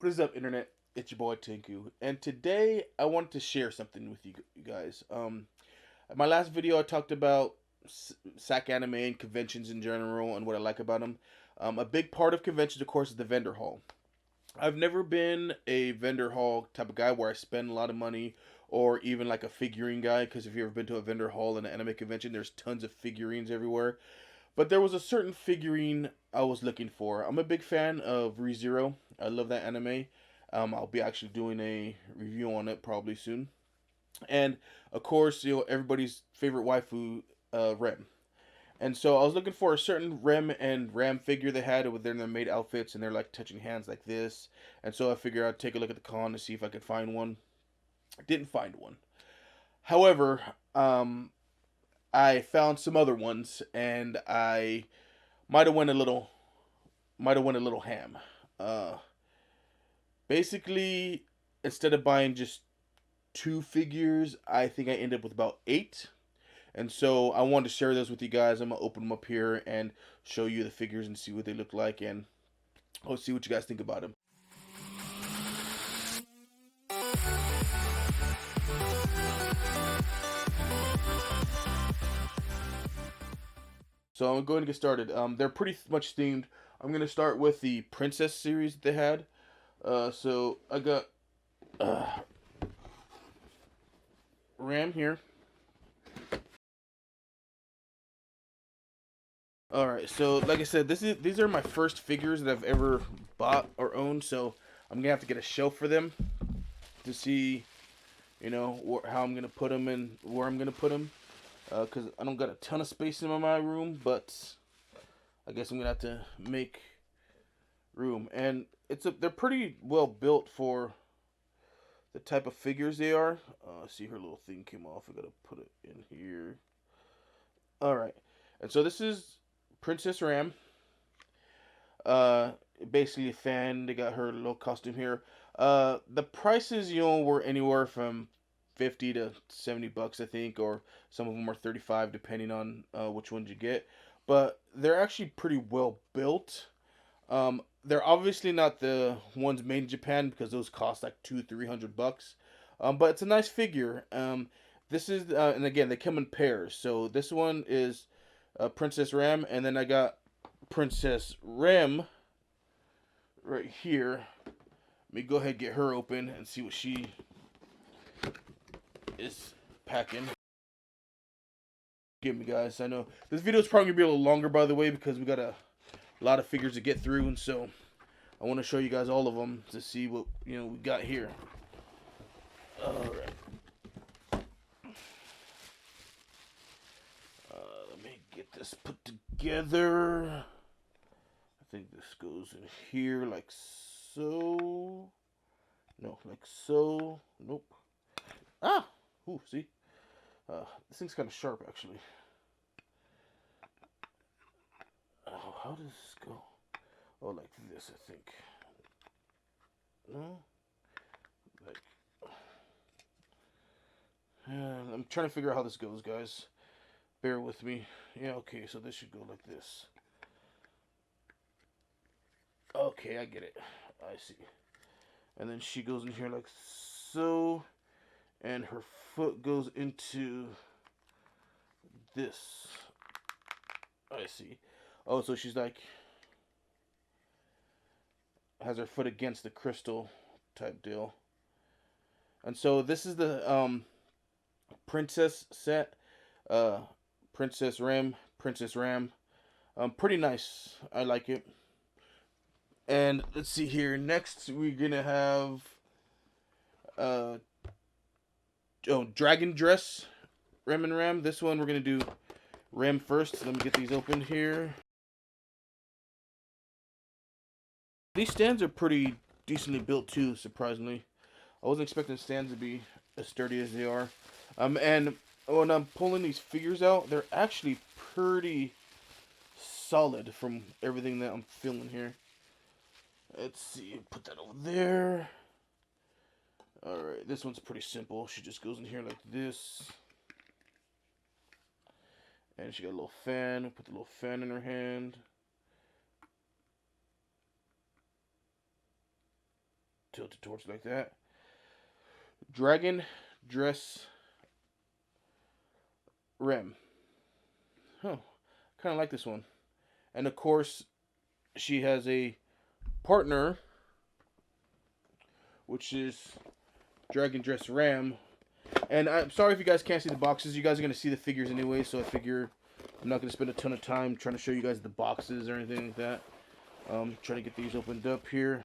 What is up, internet? It's your boy Tinku, and today I wanted to share something with you guys. In my last video, I talked about SAC anime and conventions in general and what I like about them. A big part of conventions, of course, is the vendor hall. I've never been a vendor hall type of guy where I spend a lot of money or even like a figurine guy, because if you've ever been to a vendor hall in an anime convention, there's tons of figurines everywhere. But there was a certain figurine I was looking for. I'm a big fan of ReZero. I love that anime. I'll be actually doing a review on it probably soon. And of course, everybody's favorite waifu, Rem. And so I was looking for a certain Rem and Ram figure they had with their made outfits, and they're like touching hands like this. And so I figured I'd take a look at the con to see if I could find one. I didn't find one. However, I found some other ones, and I might have went a little ham. Uh, Basically, instead of buying just two figures, I think I ended up with about eight. And so I wanted to share those with you guys. I'm gonna open them up here and show you the figures and see what they look like, and I'll see what you guys think about them. So I'm going to get started. They're pretty much themed. I'm gonna start with the Princess series that they had. So I got Ram here. All right, so like I said, these are my first figures that I've ever bought or owned. So I'm gonna have to get a shelf for them to see, how I'm gonna put them and where I'm gonna put them. Cause I don't got a ton of space in my room, but I guess I'm gonna have to make room. And they're pretty well built for the type of figures they are. See, her little thing came off. I gotta put it in here. All right, and so this is Princess Ram. Uh, Basically a fan. They got her little costume here. The prices, were anywhere from 50 to 70 bucks, I think, or some of them are 35 depending on which ones you get. But they're actually pretty well built. They're obviously not the ones made in Japan because those cost like 200-300 bucks. But it's a nice figure. This is and again they come in pairs. So this one is Princess Ram, and then I got Princess Ram right here. Let me go ahead and get her open and see what she is packing. Give me, guys. I know this video is probably gonna be a little longer, by the way, because we got a lot of figures to get through, and so I want to show you guys all of them to see what we got here. All right. Let me get this put together. I think this goes in here like so. No, like so. Nope. Ah! Ooh, see? This thing's kind of sharp, actually. Oh, how does this go? Oh, like this, I think. No? Like... I'm trying to figure out how this goes, guys. Bear with me. Yeah, okay, so this should go like this. Okay, I get it. I see. And then she goes in here like so. And her foot goes into this. I see. Oh, so she's like has her foot against the crystal type deal. And so this is the princess set. Uh Princess Ram. Pretty nice. I like it. And let's see here. Next we're gonna have Dragon Dress Ram and Ram. This one we're gonna do Ram first. Let me get these opened here. These stands are pretty decently built too, surprisingly. I wasn't expecting the stands to be as sturdy as they are. And when I'm pulling these figures out, they're actually pretty solid from everything that I'm feeling here. Let's see, put that over there. Alright, this one's pretty simple. She just goes in here like this. And she got a little fan. Put the little fan in her hand. tilt it towards like that. Dragon Dress Rem. Huh. Kind of like this one. And of course, she has a partner, which is Dragon Dress Ram. And I'm sorry if you guys can't see the boxes. You guys are going to see the figures anyway, so I figure I'm not going to spend a ton of time trying to show you guys the boxes or anything like that. Trying to get these opened up here.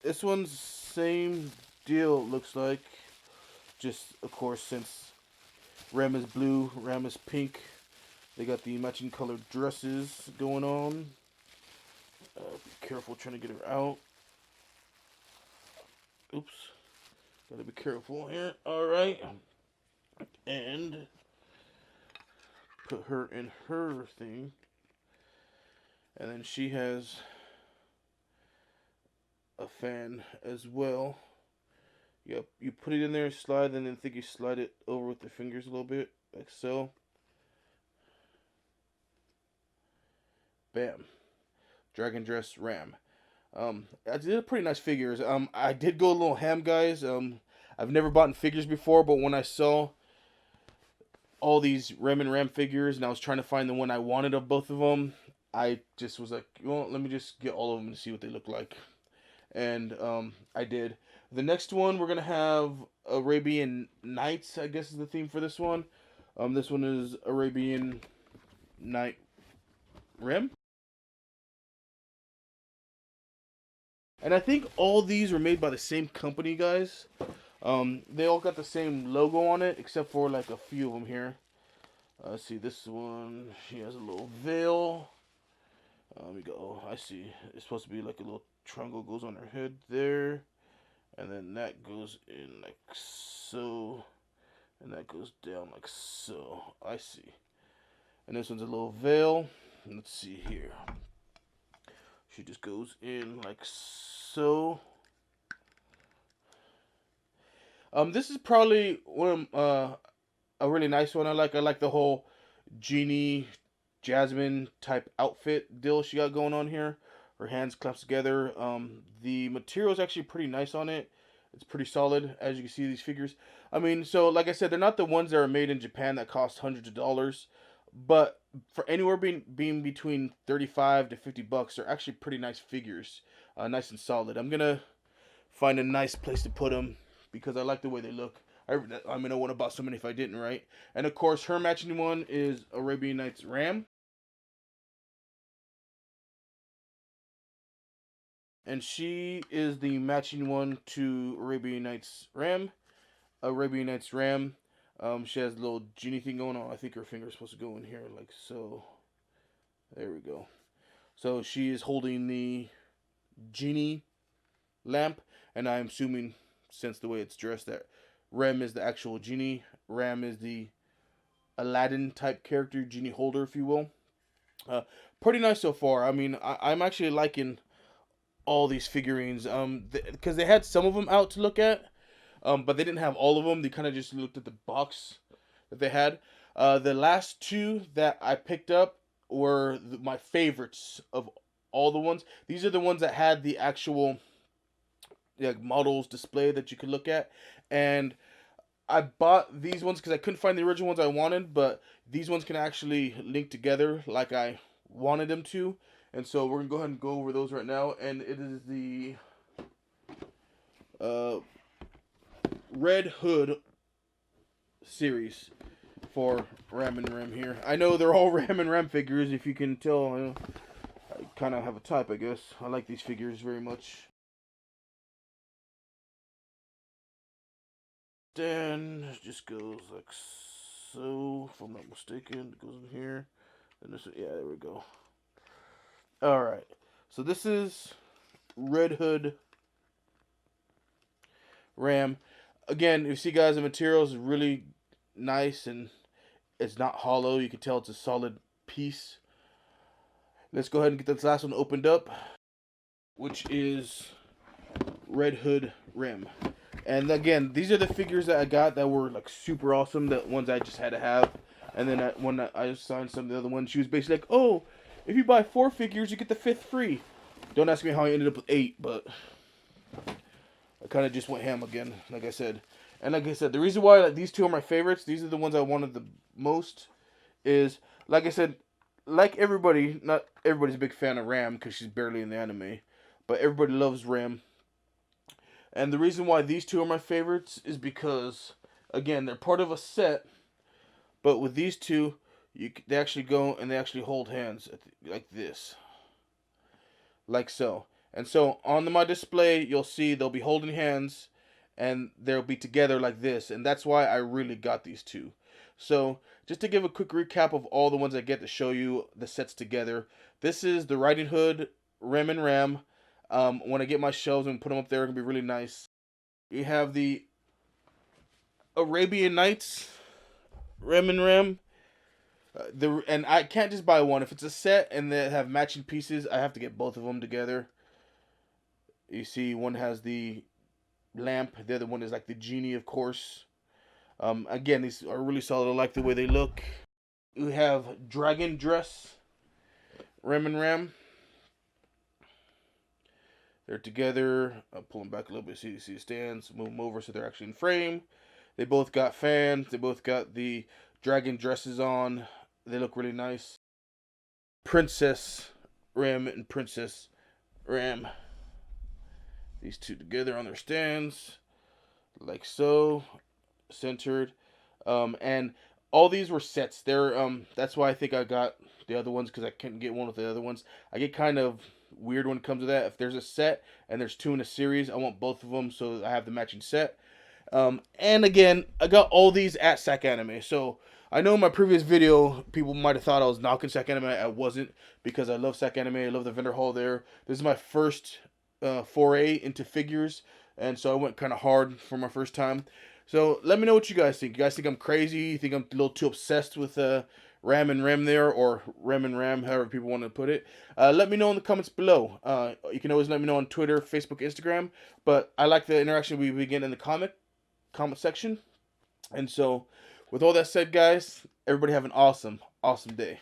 This one's same deal, looks like. Just, of course, since Ram is blue, Ram is pink, they got the matching colored dresses going on. Be careful trying to get her out. Oops. Gotta be careful here. Alright. And put her in her thing. And then she has a fan as well. Yep, you put it in there, slide, and then think you slide it over with the fingers a little bit, like so. Bam. Dragon Dress Ram. I did pretty nice figures. I did go a little ham, guys. I've never bought figures before, but when I saw all these Rem and Ram figures, and I was trying to find the one I wanted of both of them, I just was like, well, let me just get all of them to see what they look like. And I did. The next one, we're going to have Arabian Nights, I guess is the theme for this one. This one is Arabian Night Rim. And I think all these were made by the same company, guys. They all got the same logo on it, except for like a few of them here. Let's see, this one, she has a little veil. We go, I see. It's supposed to be like a little triangle goes on her head there. And then that goes in like so. And that goes down like so. I see. And this one's a little veil. Let's see here. She just goes in like so. This is probably one of a really nice one. I like the whole genie Jasmine type outfit deal she got going on here. Her hands clasped together. The material is actually pretty nice on it. It's pretty solid, as you can see these figures. I mean, so like I said, they're not the ones that are made in Japan that cost hundreds of dollars, but for anywhere being between 35 to 50 bucks, they're actually pretty nice figures, nice and solid. I'm gonna find a nice place to put them because I like the way they look. I mean, I wouldn't have bought so many if I didn't, right? And of course, her matching one is Arabian Nights Ram. And she is the matching one to Arabian Nights Ram. Arabian Nights Ram. She has a little genie thing going on. I think her finger is supposed to go in here like so. There we go. So she is holding the genie lamp. And I'm assuming, since the way it's dressed, that Rem is the actual genie. Ram is the Aladdin type character, genie holder, if you will. Pretty nice so far. I mean, I'm actually liking all these figurines, because they had some of them out to look at, but they didn't have all of them. They kind of just looked at the box that they had. The last two that I picked up were my favorites of all the ones. These are the ones that had the actual models display that you could look at, and I bought these ones because I couldn't find the original ones I wanted, but these ones can actually link together like I wanted them to. And so we're going to go ahead and go over those right now. And it is the Red Hood series for Ram and Ram here. I know they're all Ram and Ram figures, if you can tell. I kind of have a type, I guess. I like these figures very much. Then it just goes like so, if I'm not mistaken. It goes in here. And this, yeah, there we go. Alright, so this is Red Hood Ram. Again, you see, guys, the material is really nice and it's not hollow. You can tell it's a solid piece. Let's go ahead and get this last one opened up, which is Red Hood Ram. And again, these are the figures that I got that were like super awesome, the ones I just had to have. And then when I assigned some of the other ones, she was basically like, oh, if you buy 4 figures, you get the 5th free. Don't ask me how I ended up with 8, but I kind of just went ham again, like I said. And like I said, the reason why these two are my favorites, these are the ones I wanted the most, is, like I said, like everybody, not everybody's a big fan of Ram because she's barely in the anime, but everybody loves Ram. And the reason why these two are my favorites is because, again, they're part of a set, but with these two, they actually go and they actually hold hands like this, like so. And so on my display, you'll see they'll be holding hands, and they'll be together like this. And that's why I really got these two. So just to give a quick recap of all the ones I get to show you the sets together. This is the Riding Hood, Rem and Ram. When I get my shelves and put them up there, it's gonna be really nice. You have the Arabian Nights, Rem and Ram. And I can't just buy one. If it's a set and they have matching pieces, I have to get both of them together. You see, one has the lamp, the other one is like the genie, of course. Again, these are really solid. I like the way they look. We have Dragon Dress, Rem and Ram. They're together. I'll pull them back a little bit so you see the stands. Move them over so they're actually in frame. They both got fans. They both got the dragon dresses on. They look really nice. Princess Ram and Princess Ram. These two together on their stands, like so, centered. And all these were sets. That's why I think I got the other ones, because I couldn't get one with the other ones. I get kind of weird when it comes to that. If there's a set and there's two in a series, I want both of them so I have the matching set. And again, I got all these at Sac Anime. So I know in my previous video, people might have thought I was knocking Sac Anime. I wasn't, because I love Sac Anime. I love the vendor hall there. This is my first foray into figures, and so I went kind of hard for my first time. So let me know what you guys think. You guys think I'm crazy? You think I'm a little too obsessed with Ram and Rem there, or Rem and Ram, however people want to put it? Let me know in the comments below. You can always let me know on Twitter, Facebook, Instagram. But I like the interaction we begin in the comment section. And so, with all that said, guys, everybody have an awesome day.